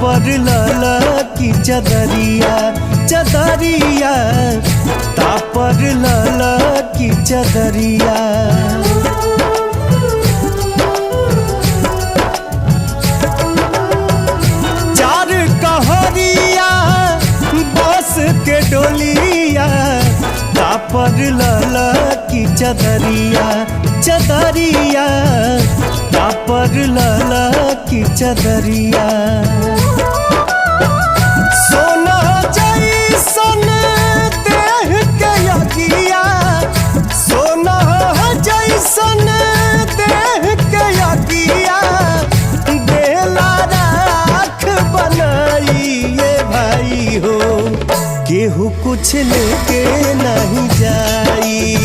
तापर लाला की चदरिया चदरिया तापर लाला की चदरिया। चार कहरिया बस के डोलिया तापर लाला की चदरिया चदरिया तापर लाला की चदरिया। सोना जैसन देह के यगिया सोना जैसन देह के यगिया बेला राख बनाइए भाई हो केहू कुछ लेके नहीं जाए।